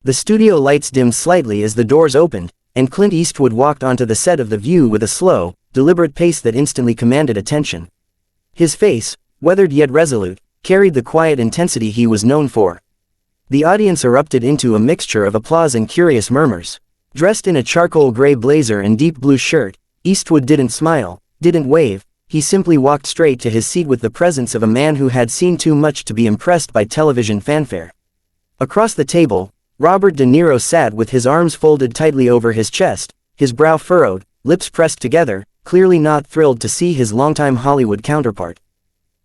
The studio lights dimmed slightly as the doors opened, and Clint Eastwood walked onto the set of The View with a slow, deliberate pace that instantly commanded attention. His face, weathered yet resolute, carried the quiet intensity he was known for. The audience erupted into a mixture of applause and curious murmurs. Dressed in a charcoal gray blazer and deep blue shirt, Eastwood didn't smile, didn't wave, he simply walked straight to his seat with the presence of a man who had seen too much to be impressed by television fanfare. Across the table, Robert De Niro sat with his arms folded tightly over his chest, his brow furrowed, lips pressed together, clearly not thrilled to see his longtime Hollywood counterpart.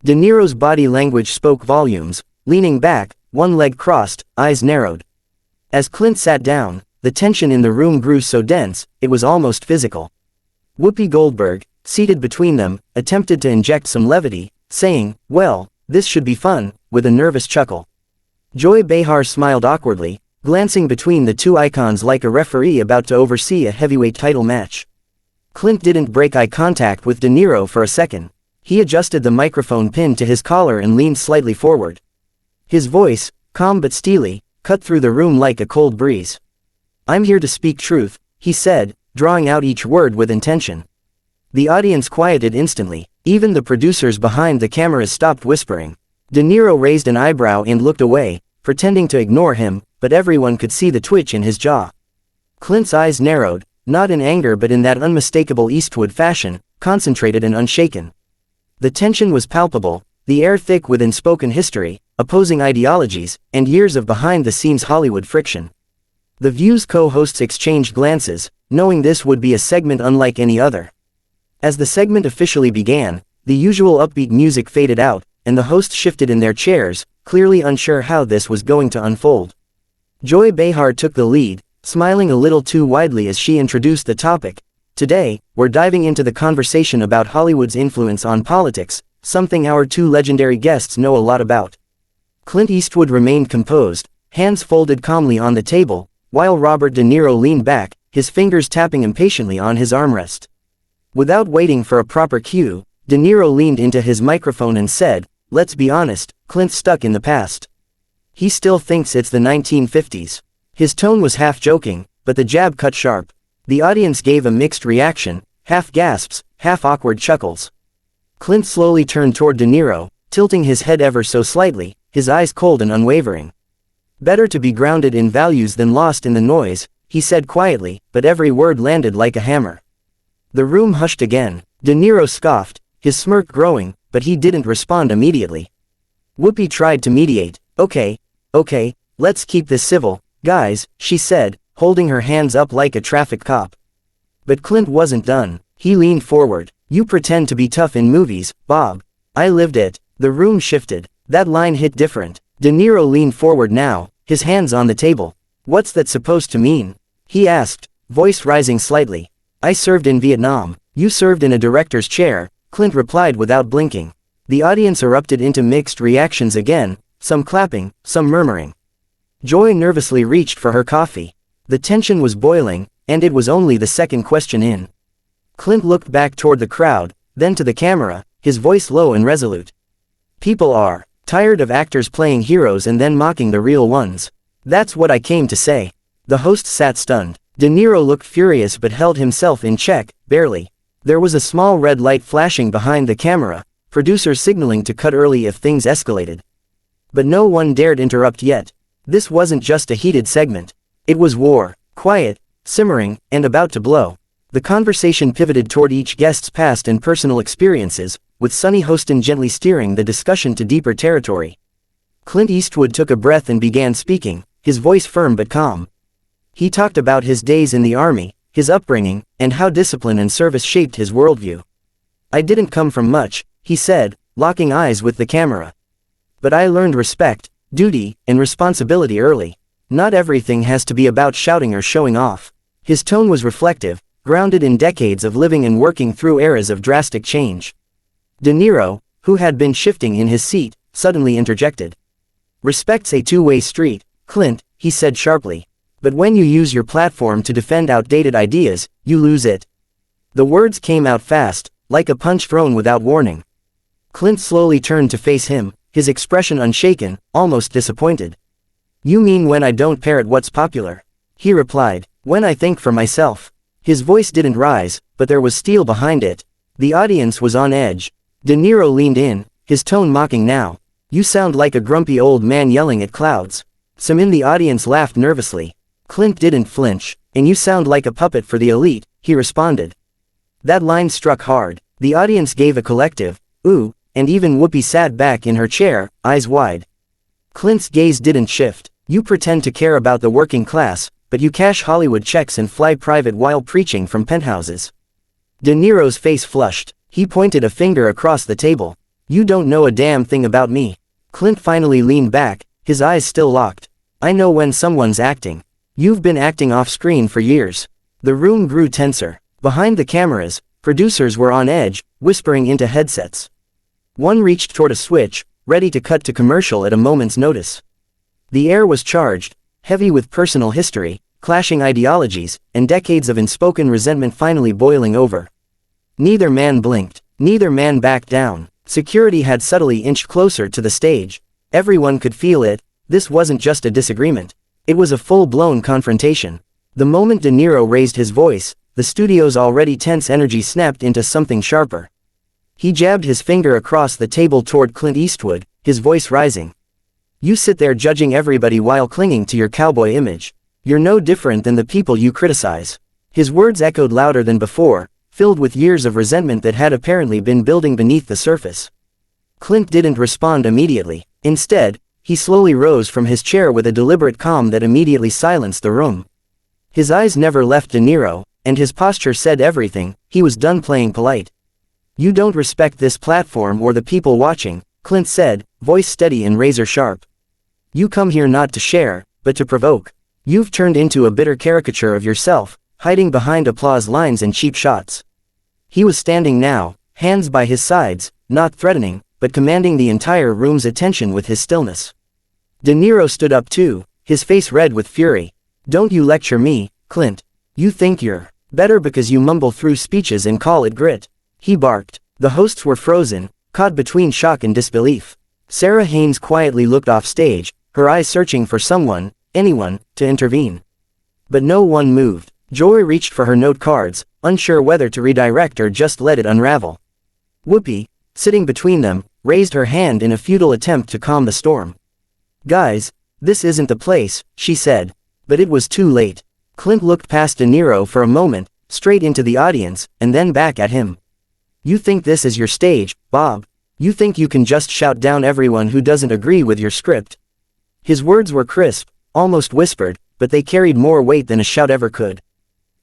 De Niro's body language spoke volumes, leaning back, one leg crossed, eyes narrowed. As Clint sat down, the tension in the room grew so dense, it was almost physical. Whoopi Goldberg, seated between them, attempted to inject some levity, saying, "Well, this should be fun," with a nervous chuckle. Joy Behar smiled awkwardly, glancing between the two icons like a referee about to oversee a heavyweight title match. Clint didn't break eye contact with De Niro for a second. He adjusted the microphone pin to his collar and leaned slightly forward. His voice, calm but steely, cut through the room like a cold breeze. "I'm here to speak truth," he said, drawing out each word with intention. The audience quieted instantly. Even the producers behind the cameras stopped whispering. De Niro raised an eyebrow and looked away, pretending to ignore him, but everyone could see the twitch in his jaw. Clint's eyes narrowed, not in anger but in that unmistakable Eastwood fashion, concentrated and unshaken. The tension was palpable, the air thick with unspoken history, opposing ideologies, and years of behind-the-scenes Hollywood friction. The View's co-hosts exchanged glances, knowing this would be a segment unlike any other. As the segment officially began, the usual upbeat music faded out, and the hosts shifted in their chairs, clearly unsure how this was going to unfold. Joy Behar took the lead, smiling a little too widely as she introduced the topic. "Today, we're diving into the conversation about Hollywood's influence on politics, something our two legendary guests know a lot about." Clint Eastwood remained composed, hands folded calmly on the table, while Robert De Niro leaned back, his fingers tapping impatiently on his armrest. Without waiting for a proper cue, De Niro leaned into his microphone and said, "Let's be honest, Clint's stuck in the past. He still thinks it's the 1950s. His tone was half joking, but the jab cut sharp. The audience gave a mixed reaction, half gasps, half awkward chuckles. Clint slowly turned toward De Niro, tilting his head ever so slightly, his eyes cold and unwavering. "Better to be grounded in values than lost in the noise," he said quietly, but every word landed like a hammer. The room hushed again. De Niro scoffed, his smirk growing, but he didn't respond immediately. Whoopi tried to mediate. Okay, let's keep this civil, guys," she said, holding her hands up like a traffic cop. But Clint wasn't done. He leaned forward. "You pretend to be tough in movies, Bob. I lived it." The room shifted. That line hit different. De Niro leaned forward now, his hands on the table. "What's that supposed to mean?" he asked, voice rising slightly. "I served in Vietnam." "You served in a director's chair," Clint replied without blinking. The audience erupted into mixed reactions again, some clapping, some murmuring. Joy nervously reached for her coffee. The tension was boiling, and it was only the second question in. Clint looked back toward the crowd, then to the camera, his voice low and resolute. "People are tired of actors playing heroes and then mocking the real ones. That's what I came to say." The host sat stunned. De Niro looked furious but held himself in check, barely. There was a small red light flashing behind the camera, producers signaling to cut early if things escalated. But no one dared interrupt yet. This wasn't just a heated segment. It was war, quiet, simmering, and about to blow. The conversation pivoted toward each guest's past and personal experiences, with Sonny Hostin gently steering the discussion to deeper territory. Clint Eastwood took a breath and began speaking, his voice firm but calm. He talked about his days in the army, his upbringing, and how discipline and service shaped his worldview. "I didn't come from much," he said, locking eyes with the camera. "But I learned respect, duty, and responsibility early. Not everything has to be about shouting or showing off." His tone was reflective, grounded in decades of living and working through eras of drastic change. De Niro, who had been shifting in his seat, suddenly interjected. "Respect's a two-way street, Clint," he said sharply. "But when you use your platform to defend outdated ideas, you lose it." The words came out fast, like a punch thrown without warning. Clint slowly turned to face him, his expression unshaken, almost disappointed. You mean when I don't parrot what's popular? He replied. When I think for myself. His voice didn't rise, but there was steel behind it. The audience was on edge. De Niro leaned in, his tone mocking now. You sound like a grumpy old man yelling at clouds. Some in the audience laughed nervously. Clint didn't flinch. And you sound like a puppet for the elite, he responded. That line struck hard. The audience gave a collective, ooh, and even Whoopi sat back in her chair, eyes wide. Clint's gaze didn't shift. You pretend to care about the working class, but you cash Hollywood checks and fly private while preaching from penthouses. De Niro's face flushed. He pointed a finger across the table. You don't know a damn thing about me. Clint finally leaned back, his eyes still locked. I know when someone's acting. You've been acting off-screen for years. The room grew tenser. Behind the cameras, producers were on edge, whispering into headsets. One reached toward a switch, ready to cut to commercial at a moment's notice. The air was charged, heavy with personal history, clashing ideologies, and decades of unspoken resentment finally boiling over. Neither man blinked. Neither man backed down. Security had subtly inched closer to the stage. Everyone could feel it. This wasn't just a disagreement. It was a full-blown confrontation. The moment De Niro raised his voice, the studio's already tense energy snapped into something sharper. He jabbed his finger across the table toward Clint Eastwood, his voice rising. You sit there judging everybody while clinging to your cowboy image. You're no different than the people you criticize. His words echoed louder than before, filled with years of resentment that had apparently been building beneath the surface. Clint didn't respond immediately. Instead, he slowly rose from his chair with a deliberate calm that immediately silenced the room. His eyes never left De Niro, and his posture said everything. He was done playing polite. You don't respect this platform or the people watching, Clint said, voice steady and razor sharp. You come here not to share, but to provoke. You've turned into a bitter caricature of yourself, hiding behind applause lines and cheap shots. He was standing now, hands by his sides, not threatening, but commanding the entire room's attention with his stillness. De Niro stood up too, his face red with fury. Don't you lecture me, Clint. You think you're better because you mumble through speeches and call it grit. He barked. The hosts were frozen, caught between shock and disbelief. Sarah Haynes quietly looked off stage, her eyes searching for someone, anyone, to intervene. But no one moved. Joy reached for her note cards, unsure whether to redirect or just let it unravel. Whoopi, sitting between them, raised her hand in a futile attempt to calm the storm. Guys, this isn't the place, she said. But it was too late. Clint looked past De Niro for a moment, straight into the audience, and then back at him. You think this is your stage, Bob? You think you can just shout down everyone who doesn't agree with your script? His words were crisp, almost whispered, but they carried more weight than a shout ever could.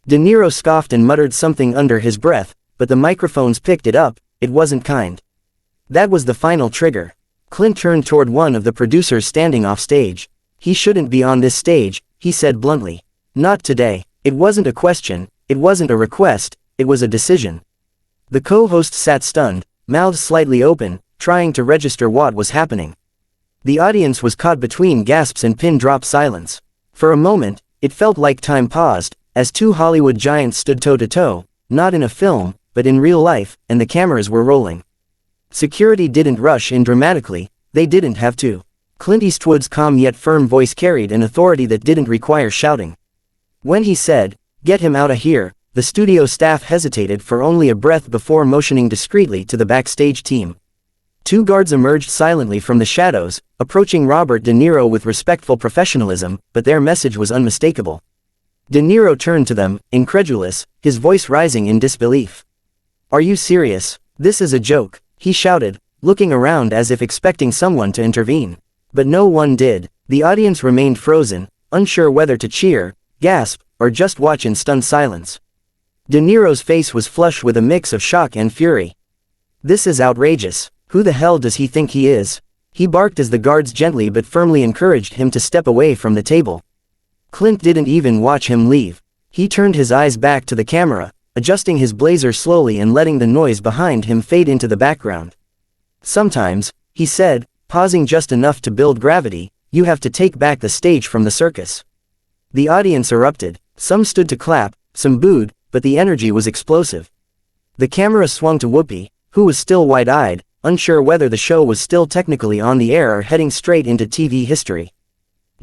De Niro scoffed and muttered something under his breath, but the microphones picked it up. It wasn't kind. That was the final trigger. Clint turned toward one of the producers standing off stage. He shouldn't be on this stage, he said bluntly. Not today. It wasn't a question, it wasn't a request, it was a decision. The co-host sat stunned, mouths slightly open, trying to register what was happening. The audience was caught between gasps and pin-drop silence. For a moment, it felt like time paused, as two Hollywood giants stood toe-to-toe, not in a film, but in real life, and the cameras were rolling. Security didn't rush in dramatically, they didn't have to. Clint Eastwood's calm yet firm voice carried an authority that didn't require shouting. When he said, "Get him out of here," the studio staff hesitated for only a breath before motioning discreetly to the backstage team. Two guards emerged silently from the shadows, approaching Robert De Niro with respectful professionalism, but their message was unmistakable. De Niro turned to them, incredulous, his voice rising in disbelief. "Are you serious? This is a joke," he shouted, looking around as if expecting someone to intervene. But no one did. The audience remained frozen, unsure whether to cheer, gasp, or just watch in stunned silence. De Niro's face was flush with a mix of shock and fury. "This is outrageous. Who the hell does he think he is?" He barked as the guards gently but firmly encouraged him to step away from the table. Clint didn't even watch him leave. He turned his eyes back to the camera, adjusting his blazer slowly and letting the noise behind him fade into the background. "Sometimes," he said, pausing just enough to build gravity, "you have to take back the stage from the circus." The audience erupted. Some stood to clap, some booed, but the energy was explosive. The camera swung to Whoopi, who was still wide-eyed, unsure whether the show was still technically on the air or heading straight into TV history.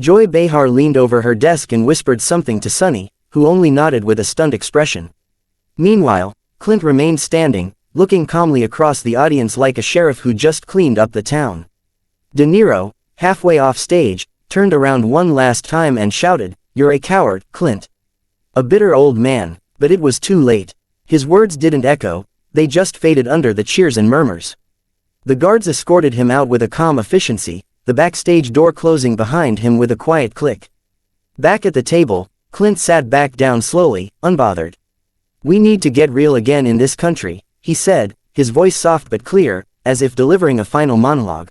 Joy Behar leaned over her desk and whispered something to Sunny, who only nodded with a stunned expression. Meanwhile, Clint remained standing, looking calmly across the audience like a sheriff who just cleaned up the town. De Niro, halfway off stage, turned around one last time and shouted, "You're a coward, Clint." A bitter old man, but it was too late. His words didn't echo, they just faded under the cheers and murmurs. The guards escorted him out with a calm efficiency, the backstage door closing behind him with a quiet click. Back at the table, Clint sat back down slowly, unbothered. "We need to get real again in this country," he said, his voice soft but clear, as if delivering a final monologue.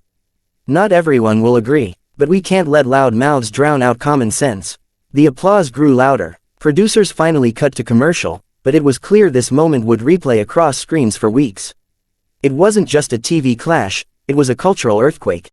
"Not everyone will agree, but we can't let loud mouths drown out common sense." The applause grew louder. Producers finally cut to commercial, but it was clear this moment would replay across screens for weeks. It wasn't just a TV clash, it was a cultural earthquake.